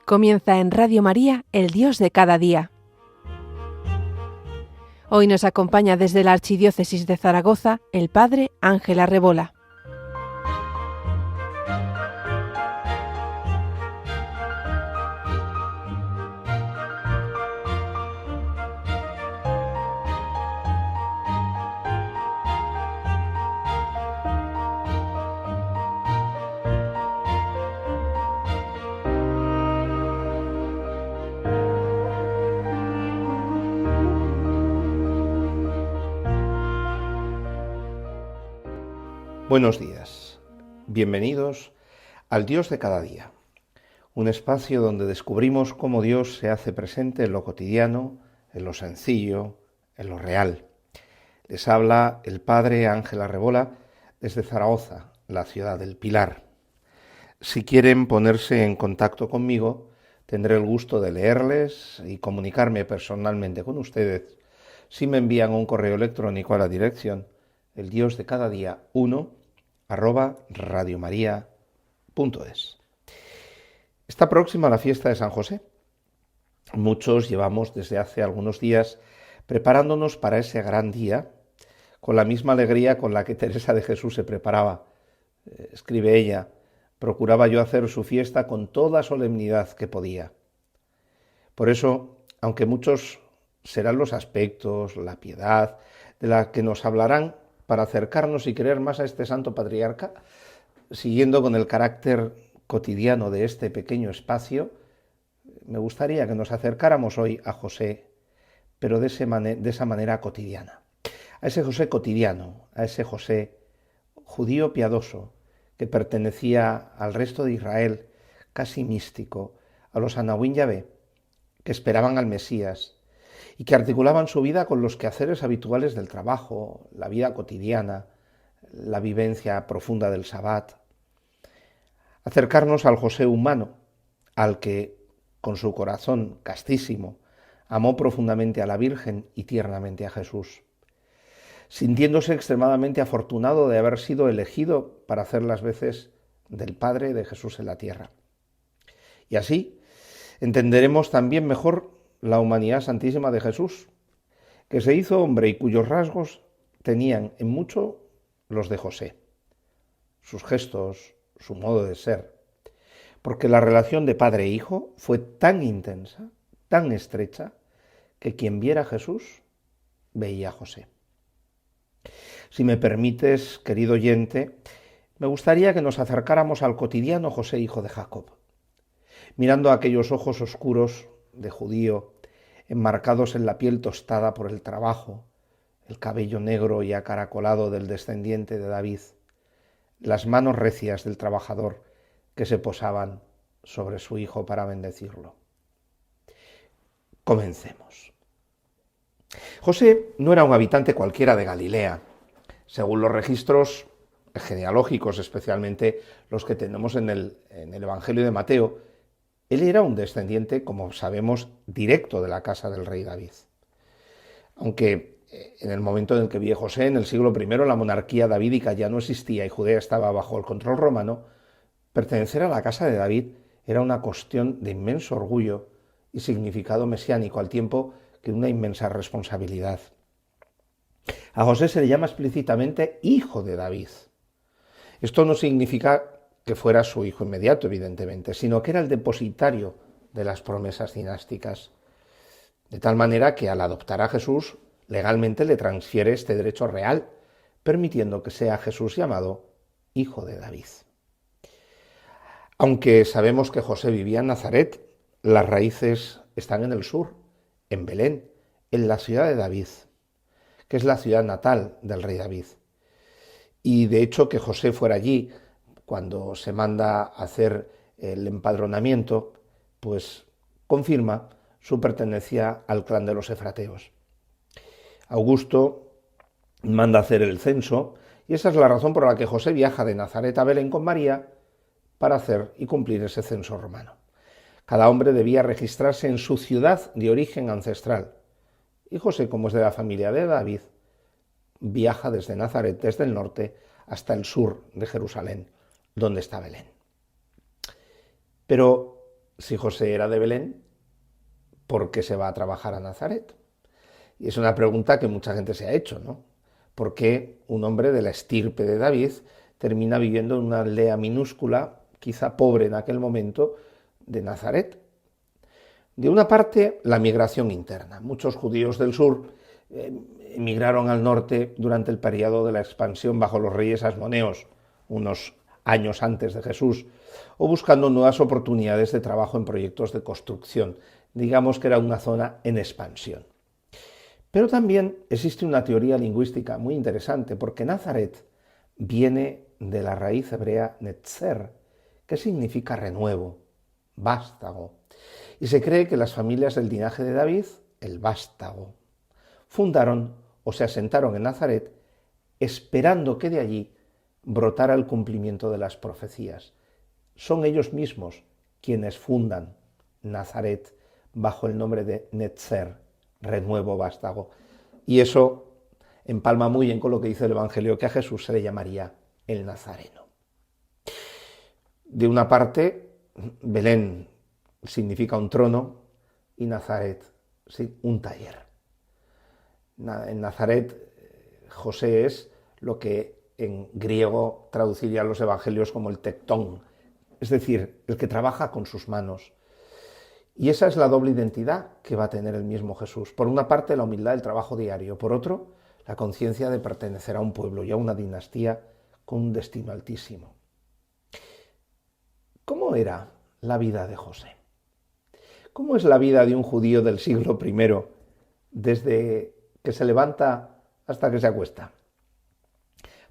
Comienza en Radio María, el Dios de cada día. Hoy nos acompaña desde la Archidiócesis de Zaragoza el Padre Ángel Arrebola. Buenos días, bienvenidos al Dios de cada día, un espacio donde descubrimos cómo Dios se hace presente en lo cotidiano, en lo sencillo, en lo real. Les habla el Padre Ángel Arrebola desde Zaragoza, la ciudad del Pilar. Si quieren ponerse en contacto conmigo, tendré el gusto de leerles y comunicarme personalmente con ustedes si me envían un correo electrónico a la dirección eldiosdecadadia1@radiomaria.es. Está próxima la fiesta de San José. Muchos llevamos desde hace algunos días preparándonos para ese gran día con la misma alegría con la que Teresa de Jesús se preparaba. Escribe ella: procuraba yo hacer su fiesta con toda solemnidad que podía. Por eso, aunque muchos serán los aspectos, la piedad, de la que nos hablarán para acercarnos y querer más a este santo patriarca, siguiendo con el carácter cotidiano de este pequeño espacio, me gustaría que nos acercáramos hoy a José, pero de esa manera cotidiana. A ese José cotidiano, a ese José judío piadoso, que pertenecía al resto de Israel, casi místico, a los Anahuín Yahvé, que esperaban al Mesías y que articulaban su vida con los quehaceres habituales del trabajo, la vida cotidiana, la vivencia profunda del Sabbat. Acercarnos al José humano, al que, con su corazón castísimo, amó profundamente a la Virgen y tiernamente a Jesús, sintiéndose extremadamente afortunado de haber sido elegido para hacer las veces del Padre de Jesús en la tierra. Y así entenderemos también mejor la humanidad santísima de Jesús, que se hizo hombre y cuyos rasgos tenían en mucho los de José, sus gestos, su modo de ser, porque la relación de padre e hijo fue tan intensa, tan estrecha, que quien viera a Jesús veía a José. Si me permites, querido oyente, me gustaría que nos acercáramos al cotidiano José, hijo de Jacob, mirando aquellos ojos oscuros de judío, enmarcados en la piel tostada por el trabajo, el cabello negro y acaracolado del descendiente de David, las manos recias del trabajador que se posaban sobre su hijo para bendecirlo. Comencemos. José no era un habitante cualquiera de Galilea. Según los registros genealógicos, especialmente los que tenemos en el Evangelio de Mateo, él era un descendiente, como sabemos, directo de la casa del rey David. Aunque en el momento en el que vive José, en el siglo I, la monarquía davídica ya no existía y Judea estaba bajo el control romano, pertenecer a la casa de David era una cuestión de inmenso orgullo y significado mesiánico, al tiempo que una inmensa responsabilidad. A José se le llama explícitamente hijo de David. Esto no significa que fuera su hijo inmediato, evidentemente, sino que era el depositario de las promesas dinásticas, de tal manera que al adoptar a Jesús, legalmente le transfiere este derecho real, permitiendo que sea Jesús llamado hijo de David. Aunque sabemos que José vivía en Nazaret, las raíces están en el sur, en Belén, en la ciudad de David, que es la ciudad natal del rey David. Y de hecho que José fuera allí cuando se manda a hacer el empadronamiento, pues confirma su pertenencia al clan de los efrateos. Augusto manda hacer el censo y esa es la razón por la que José viaja de Nazaret a Belén con María para hacer y cumplir ese censo romano. Cada hombre debía registrarse en su ciudad de origen ancestral y José, como es de la familia de David, viaja desde Nazaret, desde el norte, hasta el sur de Jerusalén, donde está Belén. Pero si José era de Belén, ¿por qué se va a trabajar a Nazaret? Y es una pregunta que mucha gente se ha hecho, ¿no? ¿Por qué un hombre de la estirpe de David termina viviendo en una aldea minúscula, quizá pobre en aquel momento, de Nazaret? De una parte, la migración interna. Muchos judíos del sur emigraron al norte durante el periodo de la expansión bajo los reyes asmoneos, unos años antes de Jesús, o buscando nuevas oportunidades de trabajo en proyectos de construcción. Digamos que era una zona en expansión. Pero también existe una teoría lingüística muy interesante, porque Nazaret viene de la raíz hebrea netzer, que significa renuevo, vástago. Y se cree que las familias del linaje de David, el vástago, fundaron o se asentaron en Nazaret esperando que de allí brotara el cumplimiento de las profecías. Son ellos mismos quienes fundan Nazaret bajo el nombre de Netzer, renuevo vástago. Y eso empalma muy bien con lo que dice el Evangelio, que a Jesús se le llamaría el Nazareno. De una parte, Belén significa un trono y Nazaret, sí, un taller. En Nazaret, José es lo que en griego traducirían los evangelios como el tectón, es decir, el que trabaja con sus manos. Y esa es la doble identidad que va a tener el mismo Jesús. Por una parte, la humildad del trabajo diario. Por otro, la conciencia de pertenecer a un pueblo y a una dinastía con un destino altísimo. ¿Cómo era la vida de José? ¿Cómo es la vida de un judío del siglo I desde que se levanta hasta que se acuesta?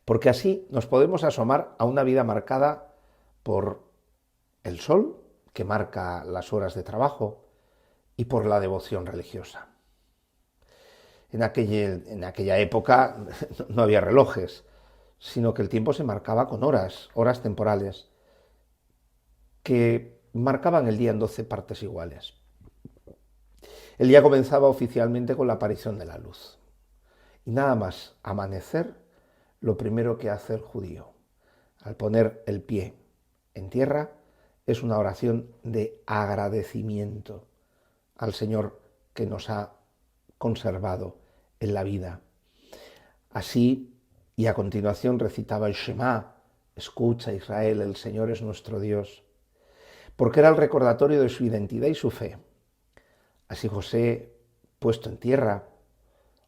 Porque así nos podemos asomar a una vida marcada por el sol, que marca las horas de trabajo, y por la devoción religiosa. En aquella época no había relojes, sino que el tiempo se marcaba con horas temporales, que marcaban el día en 12 partes iguales. El día comenzaba oficialmente con la aparición de la luz. Y nada más amanecer, lo primero que hace el judío, al poner el pie en tierra, es una oración de agradecimiento al Señor que nos ha conservado en la vida. Así, y a continuación recitaba el Shema, escucha Israel, el Señor es nuestro Dios, porque era el recordatorio de su identidad y su fe. Así José, puesto en tierra,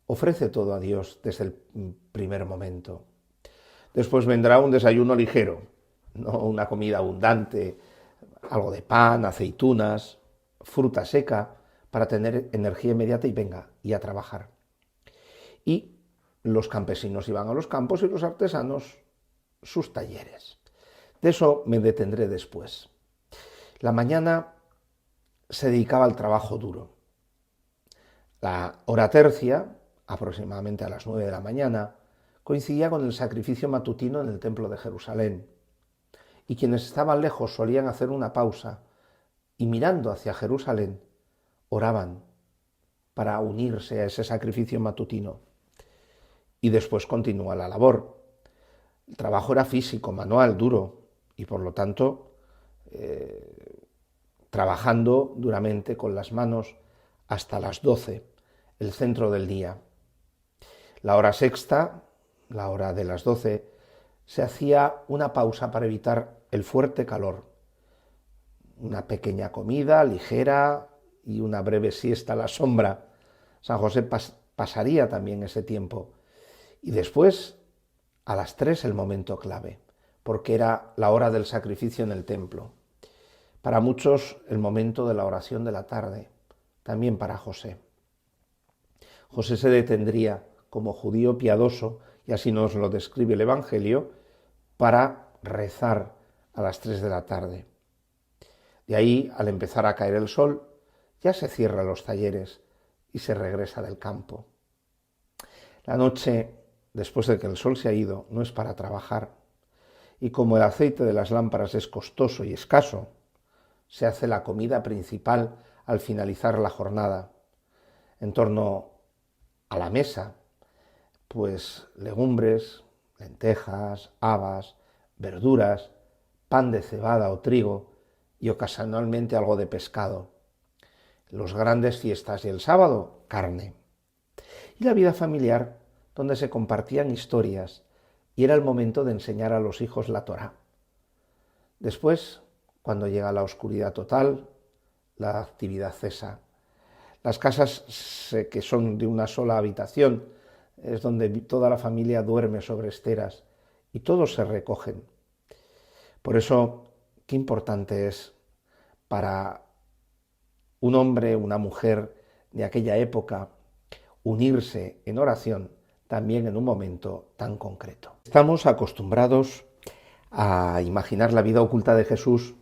ofrece todo a Dios desde el primer momento. Después vendrá un desayuno ligero, no una comida abundante, algo de pan, aceitunas, fruta seca, para tener energía inmediata y venga, y a trabajar. Y los campesinos iban a los campos y los artesanos sus talleres. De eso me detendré después. La mañana se dedicaba al trabajo duro. La hora tercia, aproximadamente a las 9 de la mañana, coincidía con el sacrificio matutino en el templo de Jerusalén. Y quienes estaban lejos solían hacer una pausa y mirando hacia Jerusalén oraban para unirse a ese sacrificio matutino. Y después continúa la labor. El trabajo era físico, manual, duro, y por lo tanto trabajando duramente con las manos hasta las 12, el centro del día. La hora sexta, la hora de las 12, se hacía una pausa para evitar el fuerte calor. Una pequeña comida ligera y una breve siesta a la sombra. San José pasaría también ese tiempo. Y después, a las 3, el momento clave, porque era la hora del sacrificio en el templo. Para muchos, el momento de la oración de la tarde, también para José. José se detendría como judío piadoso, y así nos lo describe el Evangelio, para rezar a las 3 de la tarde. De ahí, al empezar a caer el sol, ya se cierran los talleres y se regresa del campo. La noche, después de que el sol se ha ido, no es para trabajar, y como el aceite de las lámparas es costoso y escaso, se hace la comida principal al finalizar la jornada. En torno a la mesa, pues legumbres, lentejas, habas, verduras, pan de cebada o trigo y ocasionalmente algo de pescado. Los grandes fiestas y el sábado, carne. Y la vida familiar, donde se compartían historias y era el momento de enseñar a los hijos la Torá. Después, cuando llega la oscuridad total, la actividad cesa. Las casas que son de una sola habitación es donde toda la familia duerme sobre esteras y todos se recogen. Por eso, qué importante es para un hombre, una mujer de aquella época, unirse en oración también en un momento tan concreto. Estamos acostumbrados a imaginar la vida oculta de Jesús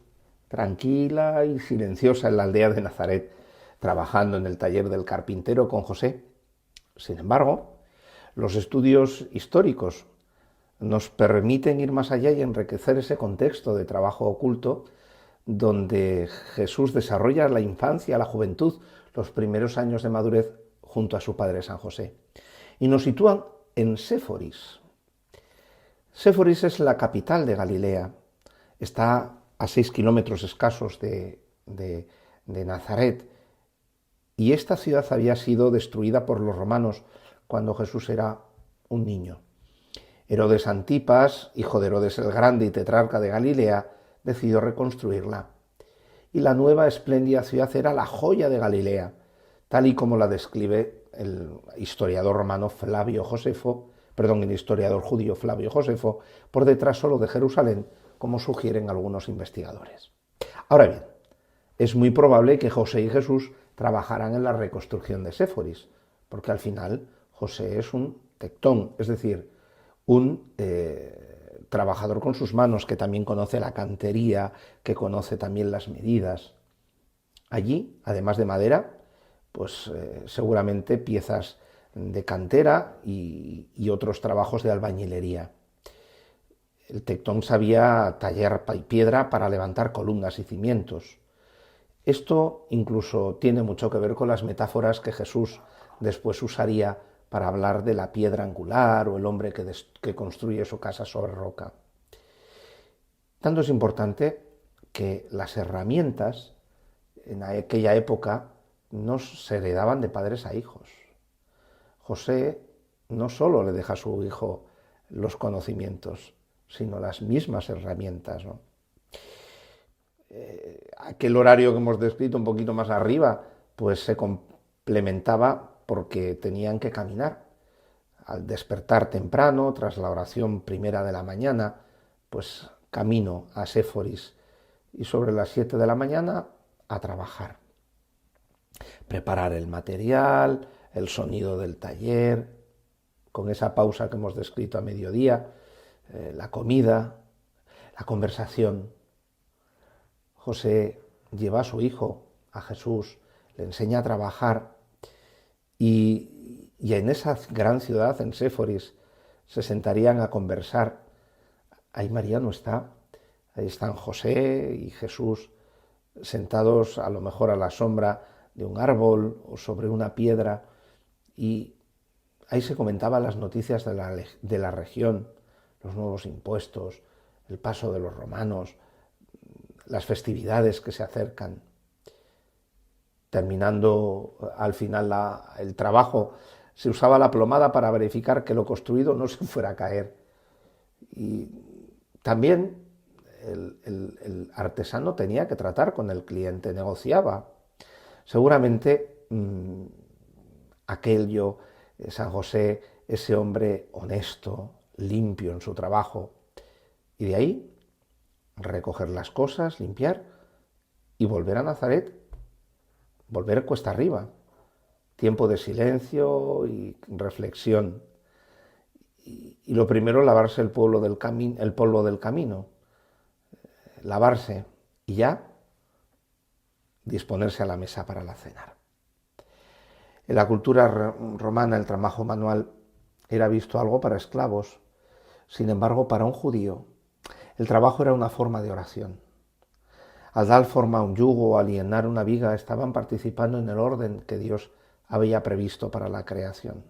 tranquila y silenciosa en la aldea de Nazaret, trabajando en el taller del carpintero con José. Sin embargo, los estudios históricos nos permiten ir más allá y enriquecer ese contexto de trabajo oculto donde Jesús desarrolla la infancia, la juventud, los primeros años de madurez junto a su padre San José. Y nos sitúan en Séforis. Séforis es la capital de Galilea. Está a 6 kilómetros escasos de Nazaret. Y esta ciudad había sido destruida por los romanos cuando Jesús era un niño. Herodes Antipas, hijo de Herodes el Grande y tetrarca de Galilea, decidió reconstruirla. Y la nueva espléndida ciudad era la joya de Galilea, tal y como la describe el historiador judío Flavio Josefo, por detrás solo de Jerusalén, como sugieren algunos investigadores. Ahora bien, es muy probable que José y Jesús trabajaran en la reconstrucción de Séforis, porque al final José es un tectón, es decir, un trabajador con sus manos, que también conoce la cantería, que conoce también las medidas. Allí, además de madera, pues seguramente piezas de cantera y otros trabajos de albañilería. El tectón sabía tallar piedra para levantar columnas y cimientos. Esto incluso tiene mucho que ver con las metáforas que Jesús después usaría para hablar de la piedra angular o el hombre que construye su casa sobre roca. Tanto es importante que las herramientas en aquella época no se heredaban de padres a hijos. José no solo le deja a su hijo los conocimientos, sino las mismas herramientas, ¿no? Aquel horario que hemos descrito un poquito más arriba, pues se complementaba porque tenían que caminar. Al despertar temprano, tras la oración primera de la mañana, pues camino a Séforis y sobre las 7 de la mañana a trabajar. Preparar el material, el sonido del taller, con esa pausa que hemos descrito a mediodía, la comida, la conversación. José lleva a su hijo, a Jesús, le enseña a trabajar y en esa gran ciudad, en Séforis, se sentarían a conversar. Ahí María no está, ahí están José y Jesús sentados a lo mejor a la sombra de un árbol o sobre una piedra, y ahí se comentaban las noticias de la región, los nuevos impuestos, el paso de los romanos, las festividades que se acercan. Terminando al final el trabajo, se usaba la plomada para verificar que lo construido no se fuera a caer. Y también el artesano tenía que tratar con el cliente, negociaba. Seguramente San José, ese hombre honesto, limpio en su trabajo, y de ahí recoger las cosas, limpiar y volver a Nazaret, volver cuesta arriba, tiempo de silencio y reflexión. Y lo primero, lavarse el polvo del camino, lavarse y ya disponerse a la mesa para la cena. En la cultura romana el trabajo manual era visto algo para esclavos. Sin embargo, para un judío, el trabajo era una forma de oración. Al dar forma a un yugo o alienar una viga, estaban participando en el orden que Dios había previsto para la creación.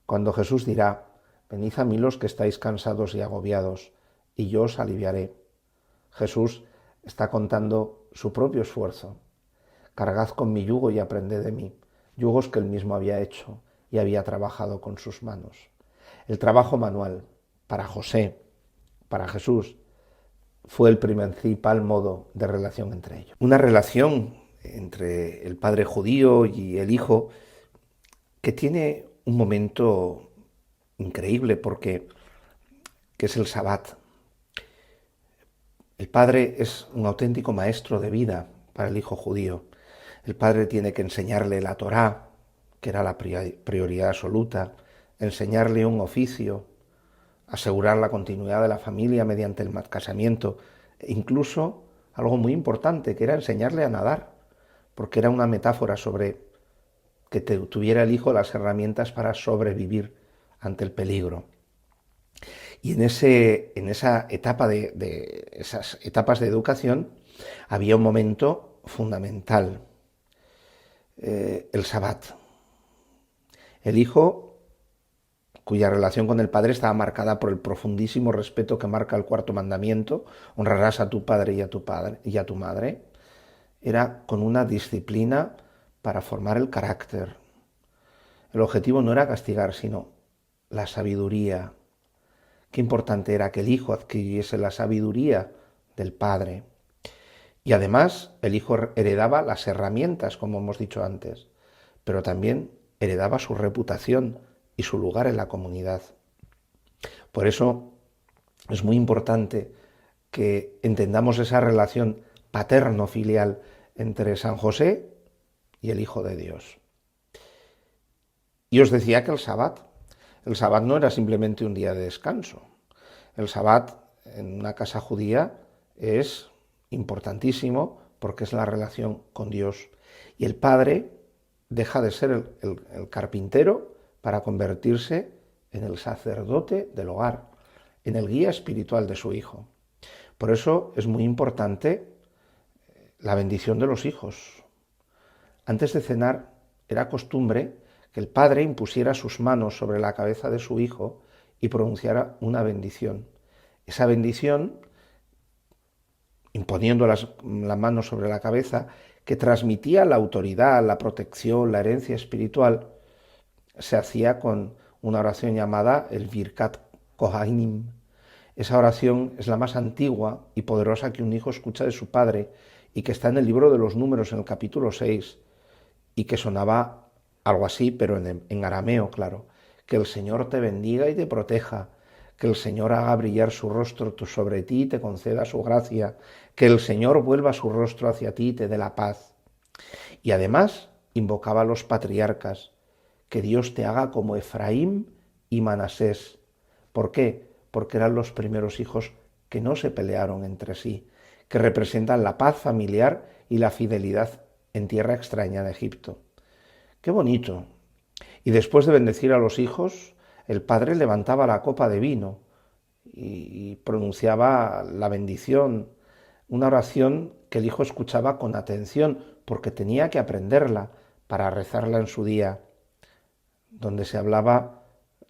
Cuando Jesús dirá: venid a mí los que estáis cansados y agobiados, y yo os aliviaré, Jesús está contando su propio esfuerzo. Cargad con mi yugo y aprended de mí, yugos que él mismo había hecho y había trabajado con sus manos. El trabajo manual para José, para Jesús, fue el principal modo de relación entre ellos. Una relación entre el padre judío y el hijo que tiene un momento increíble porque que es el Sabbat. El padre es un auténtico maestro de vida para el hijo judío. El padre tiene que enseñarle la Torá, que era la prioridad absoluta, enseñarle un oficio, asegurar la continuidad de la familia mediante el casamiento, e incluso algo muy importante, que era enseñarle a nadar, porque era una metáfora sobre que tuviera el hijo las herramientas para sobrevivir ante el peligro. Y en esa etapa esas etapas de educación había un momento fundamental, el Sabbat. El hijo, cuya relación con el padre estaba marcada por el profundísimo respeto que marca el cuarto mandamiento, honrarás a tu padre y a tu madre, era con una disciplina para formar el carácter. El objetivo no era castigar, sino la sabiduría. Qué importante era que el hijo adquiriese la sabiduría del padre. Y además el hijo heredaba las herramientas, como hemos dicho antes, pero también heredaba su reputación y su lugar en la comunidad. Por eso es muy importante que entendamos esa relación paterno-filial entre San José y el Hijo de Dios. Y os decía que el Sabbat no era simplemente un día de descanso. El Sabbat en una casa judía es importantísimo porque es la relación con Dios. Y el padre deja de ser el carpintero para convertirse en el sacerdote del hogar, en el guía espiritual de su hijo. Por eso es muy importante la bendición de los hijos. Antes de cenar era costumbre que el padre impusiera sus manos sobre la cabeza de su hijo y pronunciara una bendición. Esa bendición, imponiendo las manos sobre la cabeza, que transmitía la autoridad, la protección, la herencia espiritual, se hacía con una oración llamada el Birkat Kohanim. Esa oración es la más antigua y poderosa que un hijo escucha de su padre y que está en el libro de los Números, en el capítulo 6, y que sonaba algo así, pero en arameo, claro. Que el Señor te bendiga y te proteja, que el Señor haga brillar su rostro sobre ti y te conceda su gracia, que el Señor vuelva su rostro hacia ti y te dé la paz. Y además invocaba a los patriarcas, que Dios te haga como Efraín y Manasés. ¿Por qué? Porque eran los primeros hijos que no se pelearon entre sí, que representan la paz familiar y la fidelidad en tierra extraña de Egipto. ¡Qué bonito! Y después de bendecir a los hijos, el padre levantaba la copa de vino y pronunciaba la bendición, una oración que el hijo escuchaba con atención porque tenía que aprenderla para rezarla en su día, donde se hablaba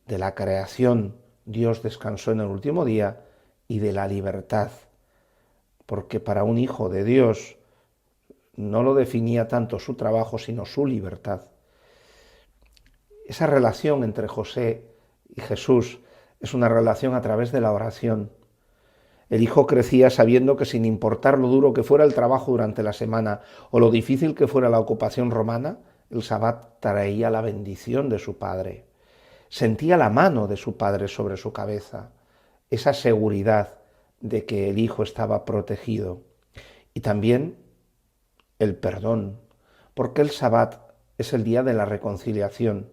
de la creación, Dios descansó en el último día, y de la libertad, porque para un hijo de Dios no lo definía tanto su trabajo, sino su libertad. Esa relación entre José y Jesús es una relación a través de la oración. El hijo crecía sabiendo que sin importar lo duro que fuera el trabajo durante la semana o lo difícil que fuera la ocupación romana, el Sabbat traía la bendición de su padre. Sentía la mano de su padre sobre su cabeza, esa seguridad de que el hijo estaba protegido. Y también el perdón, porque el Sabbat es el día de la reconciliación.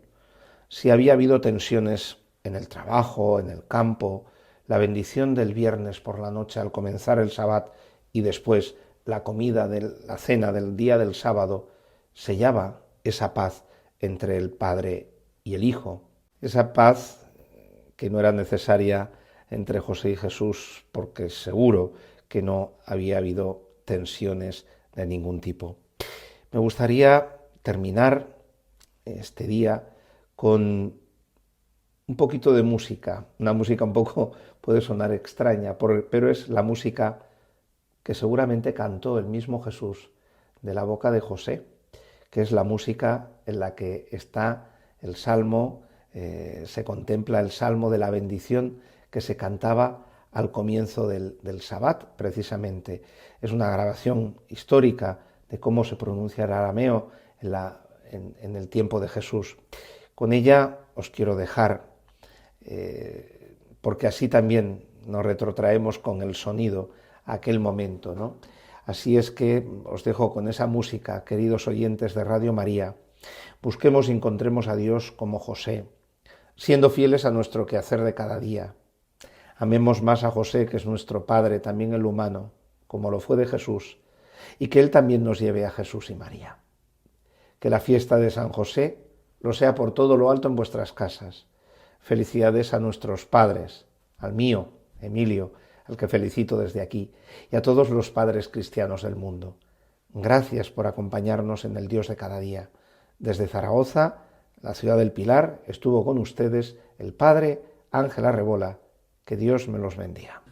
Si había habido tensiones en el trabajo, en el campo, la bendición del viernes por la noche al comenzar el Sabbat y después la comida de la cena del día del sábado sellaba esa paz entre el Padre y el Hijo. Esa paz que no era necesaria entre José y Jesús porque seguro que no había habido tensiones de ningún tipo. Me gustaría terminar este día con un poquito de música, una música un poco puede sonar extraña, pero es la música que seguramente cantó el mismo Jesús de la boca de José, que es la música en la que está el salmo, se contempla el salmo de la bendición que se cantaba al comienzo del Sabbat, precisamente. Es una grabación histórica de cómo se pronuncia el arameo en el tiempo de Jesús. Con ella os quiero dejar, porque así también nos retrotraemos con el sonido a aquel momento, ¿no? Así es que os dejo con esa música, queridos oyentes de Radio María. Busquemos y encontremos a Dios como José, siendo fieles a nuestro quehacer de cada día. Amemos más a José, que es nuestro Padre, también el humano, como lo fue de Jesús, y que Él también nos lleve a Jesús y María. Que la fiesta de San José lo sea por todo lo alto en vuestras casas. Felicidades a nuestros padres, al mío, Emilio, al que felicito desde aquí, y a todos los padres cristianos del mundo. Gracias por acompañarnos en el Dios de cada día. Desde Zaragoza, la ciudad del Pilar, estuvo con ustedes el Padre Ángel Arrebola. Que Dios me los bendiga.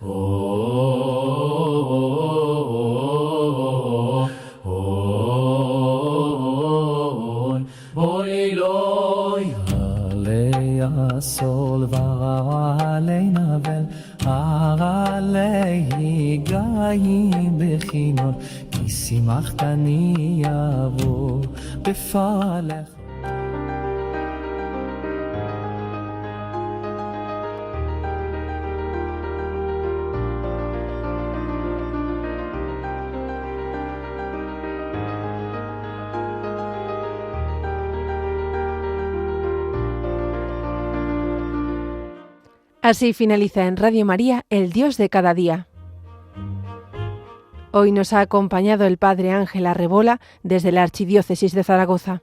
Así finaliza en Radio María, El Dios de cada día. Hoy nos ha acompañado el Padre Ángel Arrebola desde la Archidiócesis de Zaragoza.